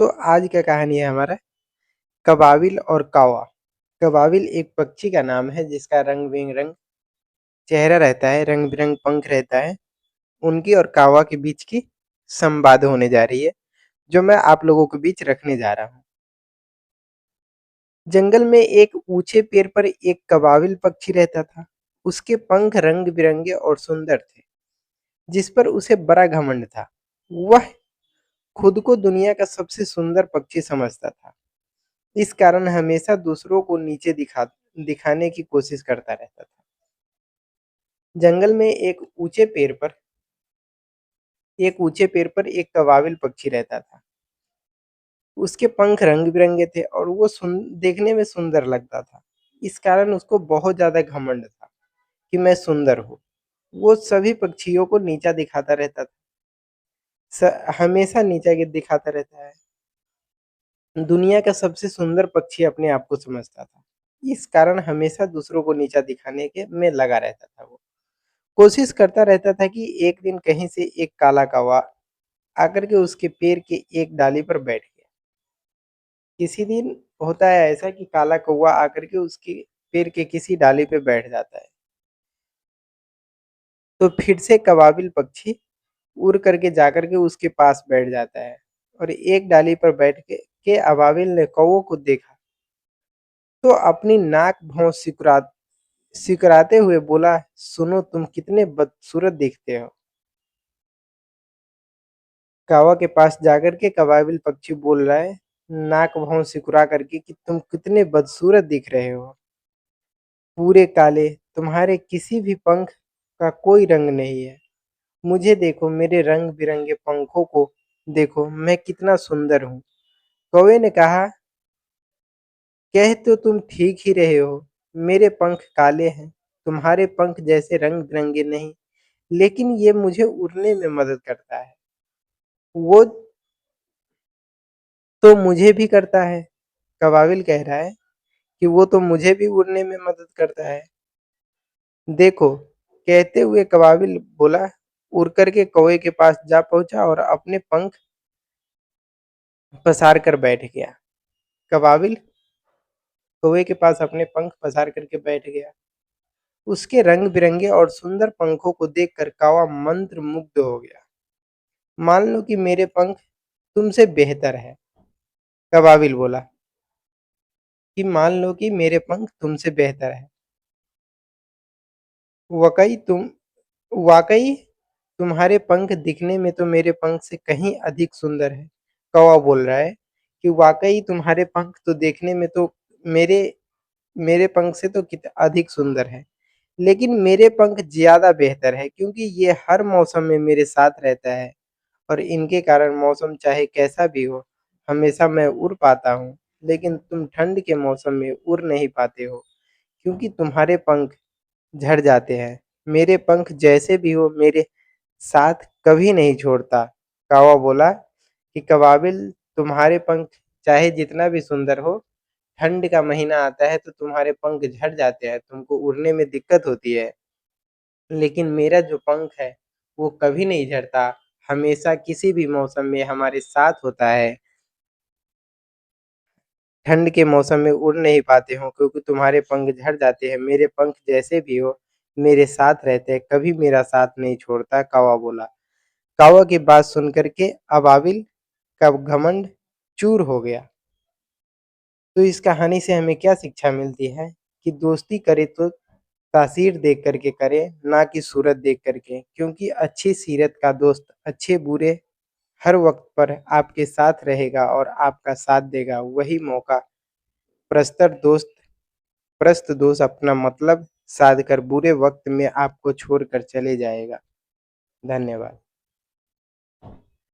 तो आज का कहानी है हमारा कबाविल और कौवा। कबाविल एक पक्षी का नाम है जिसका रंग-बिरंग चेहरा रहता है, रंग-बिरंग पंख रहता है। उनकी और कौवा के बीच की संवाद होने जा रही है, जो मैं आप लोगों के बीच रखने जा रहा हूँ। जंगल में एक ऊंचे पेड़ पर एक कबाविल पक्षी रहता था। उसके पंख रंग-बिरंगे और सुंदर थे, जिस पर उसे बड़ा घमंड था। वह खुद को दुनिया का सबसे सुंदर पक्षी समझता था। इस कारण हमेशा दूसरों को नीचे दिखाने की कोशिश करता रहता था। जंगल में एक ऊंचे पेड़ पर एक कबाविल पक्षी रहता था। उसके पंख रंग-बिरंगे थे और वो देखने में सुंदर लगता था। इस कारण उसको बहुत ज़्यादा घमंड था कि मैं सुंदर हूँ। वो सभी पक्षियों को नीचा दिखाता रहता था। हमेशा नीचा दिखाता रहता है। दुनिया का सबसे सुंदर पक्षी अपने आप को समझता था। इस कारण हमेशा दूसरों को नीचा दिखाने के में लगा रहता था वो। कोशिश करता रहता था कि एक दिन कहीं से एक काला कौवा आकर के उसके पेड़ के एक डाली पर बैठ गया। किसी दिन होता है ऐसा कि काला कौवा आकर के उसके पेड़ के किसी डाली पे बैठ जाता है। तो फिर से कबाबिल पक्षी उड़ करके जाकर के उसके पास बैठ जाता है और एक डाली पर बैठ के अबाबिल ने कौवे को देखा तो अपनी नाक भौं सिकुड़ाते हुए बोला, सुनो तुम कितने बदसूरत दिखते हो। कौवा के पास जाकर के कबाबिल पक्षी बोल रहा है, नाक भौं सिकुड़ा करके कि तुम कितने बदसूरत दिख रहे हो। पूरे काले, तुम्हारे किसी भी पंख का कोई रंग नहीं है। मुझे देखो, मेरे रंग-बिरंगे पंखों को देखो, मैं कितना सुंदर हूँ। कौवे ने कहा, कह तो तुम ठीक ही रहे हो, मेरे पंख काले हैं, तुम्हारे पंख जैसे रंग-बिरंगे नहीं, लेकिन ये मुझे उड़ने में मदद करता है। वो तो मुझे भी करता है। कबाबिल कह रहा है कि वो तो मुझे भी उड़ने में मदद करता है। देखो, कहते हुए कबाबिल बोला, उड़ करके कौवे के पास जा पहुंचा और अपने पंख पसार कर बैठ गया। कबाबिल कौवे के पास अपने पंख पसार करके बैठ गया। उसके रंग-बिरंगे और सुंदर पंखों को देखकर कौवा मंत्रमुग्ध हो गया। मान लो कि मेरे पंख तुमसे बेहतर है, कबाबिल बोला कि मान लो कि मेरे पंख तुमसे बेहतर है। वाकई तुम वाकई तुम्हारे पंख दिखने में तो मेरे पंख से कहीं अधिक सुंदर है। कौवा बोल रहा है कि वाकई तुम्हारे पंख तो देखने में तो मेरे मेरे पंख से तो कित अधिक सुंदर है। लेकिन मेरे पंख ज़्यादा बेहतर है क्योंकि ये हर मौसम में मेरे साथ रहता है और इनके कारण मौसम चाहे कैसा भी हो, हमेशा मैं उड़ पाता हूँ। लेकिन तुम ठंड के मौसम में उड़ नहीं पाते हो क्योंकि तुम्हारे पंख झड़ जाते हैं। मेरे पंख जैसे भी हो मेरे साथ कभी नहीं छोड़ता। कौवा बोला कि कबाबिल तुम्हारे पंख चाहे जितना भी सुंदर हो, ठंड का महीना आता है तो तुम्हारे पंख झड़ जाते हैं, तुमको उड़ने में दिक्कत होती है। लेकिन मेरा जो पंख है, वो कभी नहीं झड़ता, हमेशा किसी भी मौसम में हमारे साथ होता है। ठंड के मौसम में उड़ नहीं पाते हो क्योंकि तुम्हारे पंख झड़ जाते हैं। मेरे पंख जैसे भी हो, मेरे साथ रहते हैं, कभी मेरा साथ नहीं छोड़ता, कौवा बोला। कौवा की बात सुन कर के अबाबिल का घमंड चूर हो गया। तो इस कहानी से हमें क्या शिक्षा मिलती है कि दोस्ती करे तो तासीर देख कर के करे, ना कि सूरत देख कर के। क्योंकि अच्छी सीरत का दोस्त अच्छे-बुरे हर वक़्त पर आपके साथ रहेगा और आपका साथ देगा। वही मौका प्रस्तर दोस्त प्रस्त दोस्त अपना मतलब साध कर बुरे वक़्त में आपको छोड़कर चले जाएगा। धन्यवाद।